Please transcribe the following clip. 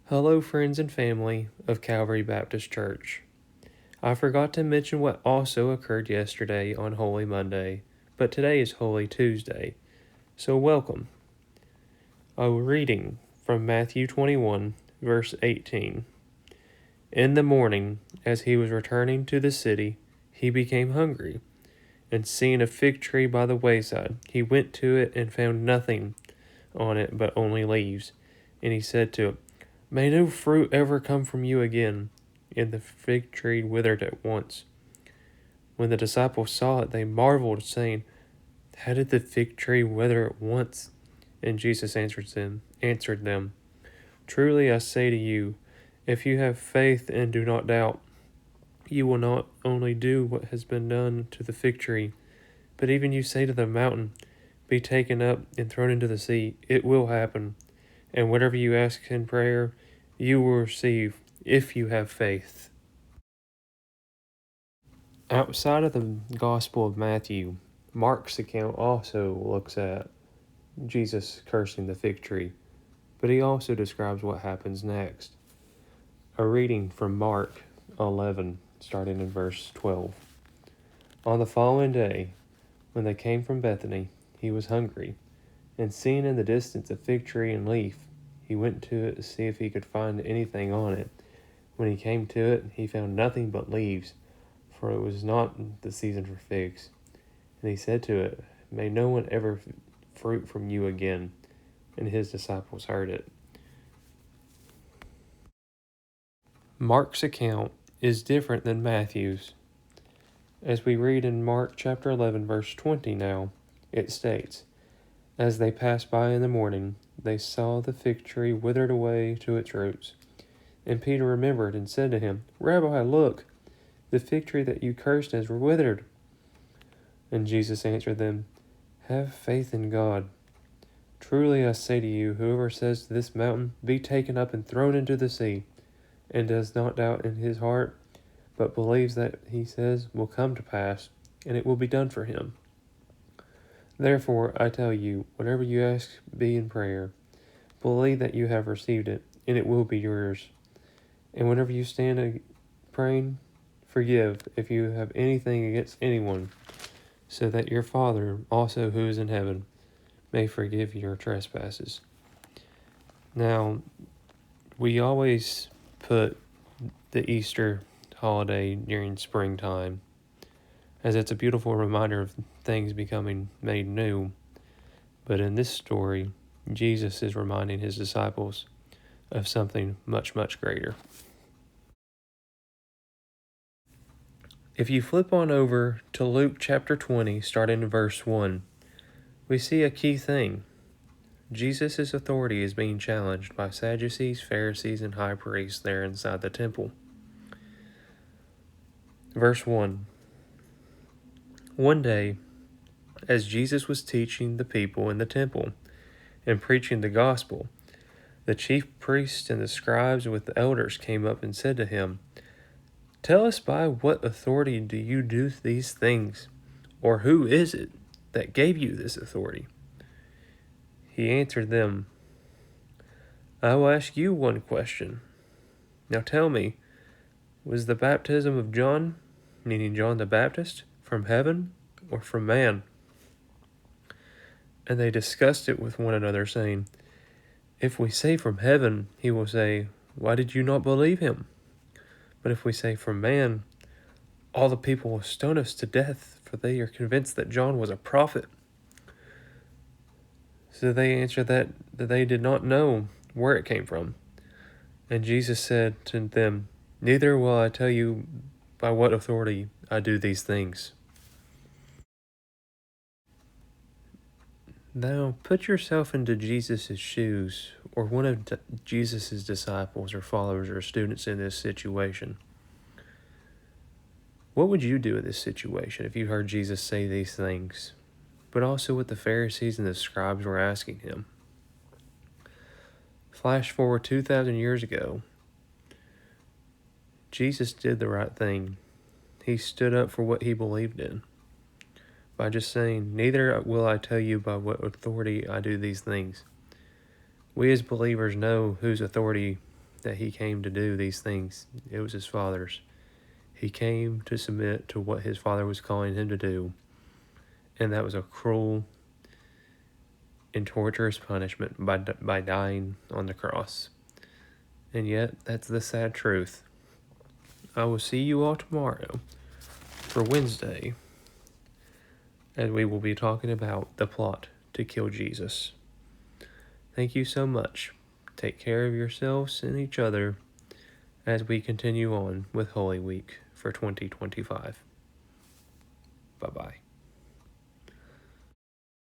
Hello, friends and family of Calvary Baptist Church. I forgot to mention what also occurred yesterday on Holy Monday, but today is Holy Tuesday, so welcome. A reading from Matthew 21, verse 18. In the morning, as he was returning to the city, he became hungry, and seeing a fig tree by the wayside, he went to it and found nothing on it but only leaves. And he said to it, "May no fruit ever come from you again." And the fig tree withered at once. When the disciples saw it, they marveled, saying, "How did the fig tree wither at once?" And Jesus answered them, "Truly I say to you, if you have faith and do not doubt, you will not only do what has been done to the fig tree, but even you say to the mountain, 'Be taken up and thrown into the sea,' it will happen. And whatever you ask in prayer, you will receive if you have faith." Outside of the Gospel of Matthew, Mark's account also looks at Jesus cursing the fig tree, but he also describes what happens next. A reading from Mark 11, starting in verse 12. On the following day, when they came from Bethany, he was hungry, and seeing in the distance a fig tree and leaf, he went to it to see if he could find anything on it. When he came to it, he found nothing but leaves, for it was not the season for figs. And he said to it, "May no one ever fruit from you again." And his disciples heard it. Mark's account is different than Matthew's. As we read in Mark chapter 11, verse 20 now, it states, "As they passed by in the morning, they saw the fig tree withered away to its roots. And Peter remembered and said to him, 'Rabbi, look, the fig tree that you cursed has withered.' And Jesus answered them, 'Have faith in God. Truly I say to you, whoever says to this mountain, 'Be taken up and thrown into the sea,' and does not doubt in his heart, but believes that he says will come to pass, and it will be done for him. Therefore I tell you, whatever you ask, be in prayer. Believe that you have received it, and it will be yours. And whenever you stand praying, forgive if you have anything against anyone, so that your Father also who is in heaven may forgive your trespasses." Now, we always put the Easter holiday during springtime, as it's a beautiful reminder of things becoming made new. But in this story, Jesus is reminding his disciples of something much, much greater. If you flip on over to Luke chapter 20, starting in verse 1, we see a key thing. Jesus' authority is being challenged by Sadducees, Pharisees, and high priests there inside the temple. Verse 1. One day, as Jesus was teaching the people in the temple and preaching the gospel, the chief priests and the scribes with the elders came up and said to him, "Tell us, by what authority do you do these things? Or who is it that gave you this authority?" He answered them, "I will ask you one question. Now tell me, was the baptism of John, meaning John the Baptist, from heaven or from man?" And they discussed it with one another, saying, "If we say from heaven, he will say, 'Why did you not believe him?' But if we say from man, all the people will stone us to death, for they are convinced that John was a prophet." So they answered that they did not know where it came from. And Jesus said to them, "Neither will I tell you by what authority I do these things." Now, put yourself into Jesus' shoes, or one of Jesus' disciples or followers or students in this situation. What would you do in this situation if you heard Jesus say these things, but also what the Pharisees and the scribes were asking him? Flash forward 2,000 years ago, Jesus did the right thing. He stood up for what he believed in by just saying, "Neither will I tell you by what authority I do these things." We as believers know whose authority that he came to do these things. It was his Father's. He came to submit to what his Father was calling him to do, and that was a cruel and torturous punishment by dying on the cross. And yet, that's the sad truth. I will see you all tomorrow for Wednesday, as we will be talking about the plot to kill Jesus. Thank you so much. Take care of yourselves and each other as we continue on with Holy Week for 2025. Bye-bye.